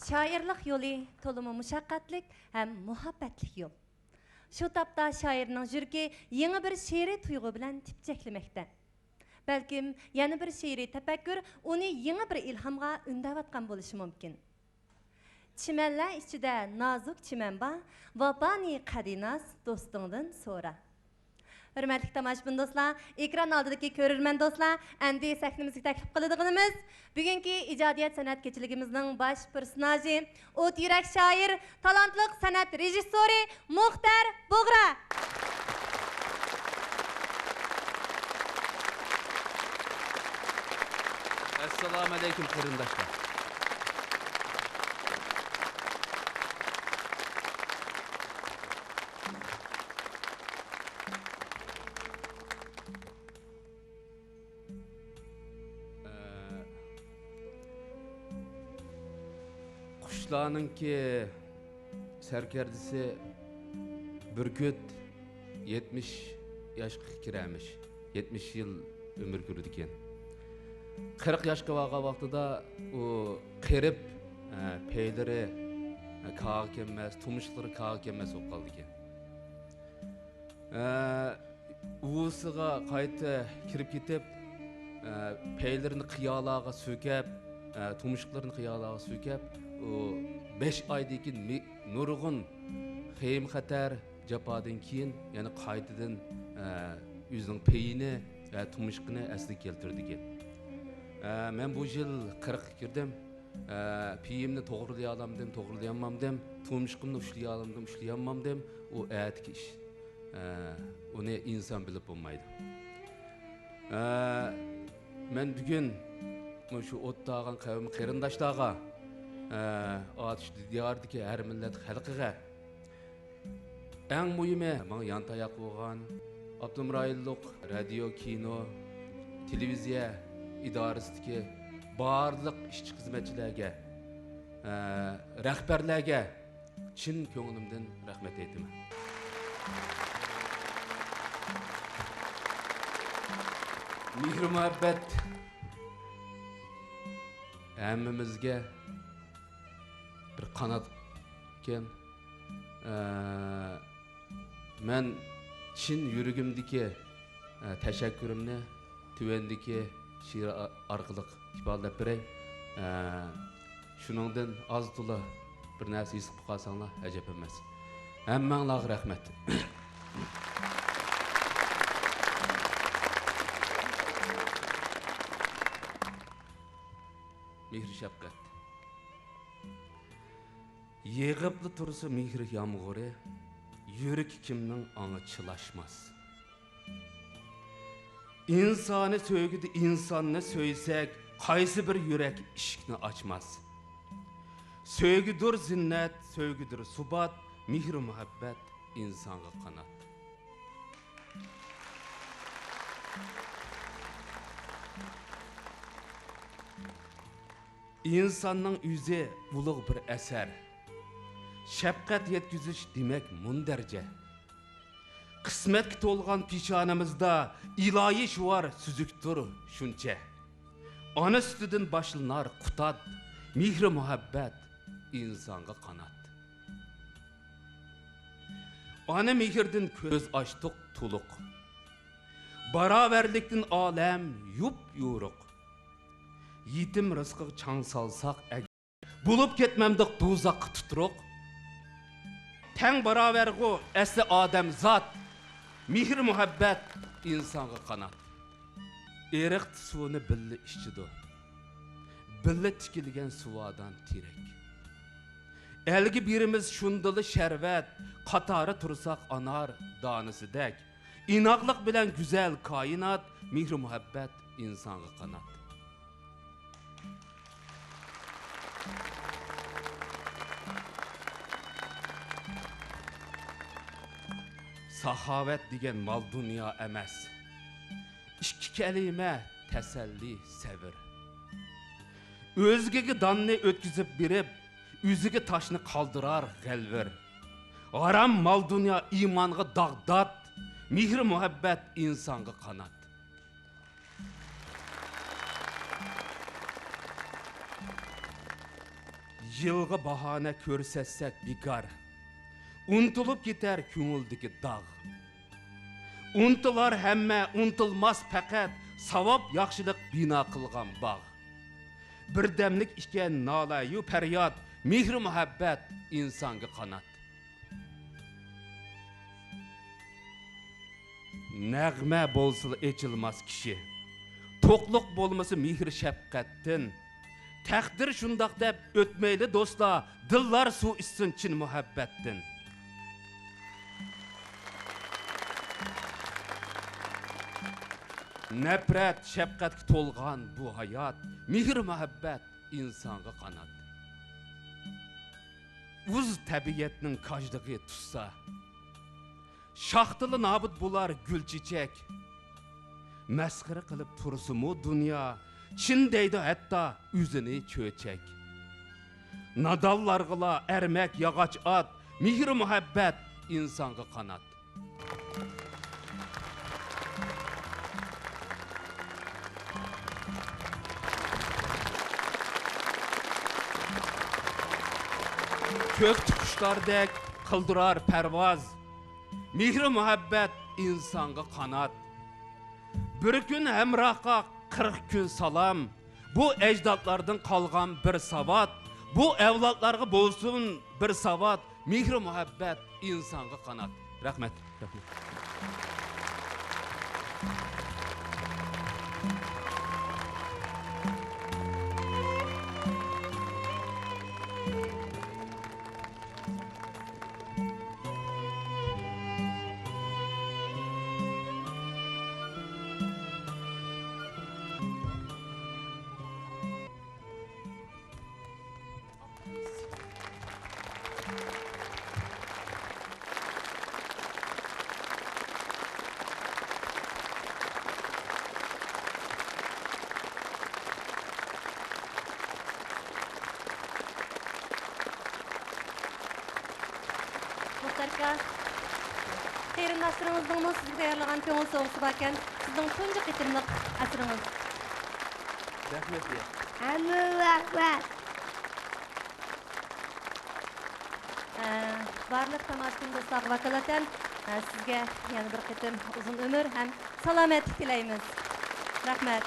Şairlik yolu tolumu muşakkatlik hem muhabbetlik yol. Şu tapda şairning jürki yeni bir şiiri tuygu bilen tipçeklemekte. Belkim yeni bir şiiri tefekkür onu yeni bir ilhamga ündevatkan buluşu mümkün. Çimenler içinde nazuk çimen ba, vabani kadinaz dostundan sonra. Hürmetli tomoshabin do'stlar, ekran oldidagi ko'rarman do'stlar, endi sahnamizga taklif qiladiganimiz bugungi ijodiyat san'at kechiligimizning bosh personaji, o't yurak shoir, talantli san'at rejissyori Muxtar Bug'ra. Assalomu alaykum qarindoshlar. Quşlarninki serkerdisi Bürküt 70 yaşqa kirəmiş. 70 yıl ömür sürdü ekan. 40 yaşqa vargan vaqtida o qirib peylari kağa kelmez, tumushlari kağa kelmez bo'lib qoldi ekan. Uvusiga qayta kirib ketib, peylarini qiyolarga sökab, tumushlarini qiyolarga sökab, o 5 oydan keyin nurg'un xeyim xatar jafodan keyin, ya'ni qaytadan o'zining peyini va tumushqini asliga keltirdi ekan. Men bu yıl 40 girdim. Peyimni to'g'rilay olamdim, to'g'rilayolmadim. Tumishqimni ushlay olamdim, ushlayolmadim. O aytki ish. Uni inson bilib bo'lmaydi. Men bugun shu o'ttag'an qavm qarindoshlarga, atish diyordagi har millat xalqiga eng muhimi menga yantayoq bo'lgan Abdumrayillik radio, kino, televiziya idorasidagi barliq ishchi xizmatchilarga, rahbarlarga chin ko'nglimdan rahmat aytaman. Mehr muhabbat hammamizga bir qanot ekan. Men chin yuragimdagi tashakkurimni tuvandagi şiir arqılıq ifadəlab berey. Şuningdan az to'la bir narsa his qilib qolsanglar ajab emas. Hammanglarga rahmat. Mehr shafqat. Yig'ibli tursa mehr yomg'iri, yurak kimning аңы chilashmas. İnsanı söygüdü insanını söysek, qaysı bir yürek işikni açmaz. Söygüdür zinnet, söygüdür subat, mehr muhabbet insanga qanat. İnsanның yüzü ulug' bir eser. Şefqat yetkizish demek mundarja. Qismatga to'lgan peshonamizda ilohiy shuvar suzukdir shuncha. Ona sütidan boshlanar qutat, mehr muhabbat insonga qanot. Ona mehrdan ko'z ochdiq to'liq. Barobarlikdan olam yup yo'ruq. Yetim rizqiga chang solsaq, bo'lib ketmamdiq do'zaxga tuturuq. Tang barobarg'u asli odam zot. Mehr muhabbat insonga qanot. Eriq suvini billa ichidi. Billa tikilgan suvodan terak. Elgi birimiz shundili sharvat, qatori tursak anar donisidek. Inoqlik bilan go'zal koinot, mehr muhabbat insonga qanot. Sahavet degan mal dünya emas. İki kelime teselli, sevir. Özgege danni ötküzüp birip, üzüge taşını kaldırar gelvir. Aram mal dünya imanға dağdat, mehr muhabbet insanga qanat. yılgı bahane körsetsek bigar. Untulup gider köngüldeki dağ. Untular hemme untulmaz fakat savab yaxşılık bina kılgan bağ. Birdemlik iken nalayu feryat, mihri muhabbet insanga kanat. Nəğmə bolsul eçilmaz kişi. Toqluq bolması mihri şəfqəttin. Təqdir şundaq deb ötmeyli dostlar, dillar su içsin çin muhabbettin. Nefret, şəfqətki tolğan bu hayat, mihir muhabbet insanga kanat. Uz təbiyyətinin kajdığı tutsa, şaxtılı nabıd bular gül çiçek. Məskırı qılıp tursumu dünya, Çin deydi hətta üzünü çöçek. Nadallargıla ermek yağaç at, mihir muhabbet insanga kanat. Kök tukuşlardek kıldırar pervaz, mihri muhabbet insanga kanat. Bir gün hemrahqa 40 gün salam, bu ecdatlardan kalgan bir savat, bu evlatlarga bolsun bir savat, mihri muhabbet insanga kanat. Rahmet. Rahmet. Muhtarka, qeyrindaşlarımızdan sizge ayarlagan köngül soğusu bakken, sizden tuncu qitimlik asırınız. Rahmet ya. Rahmet. Barlık tamaşkın dostlar vakalatan, sizge yani bir qitim uzun ömür hem salamet dileyimiz. Rahmet.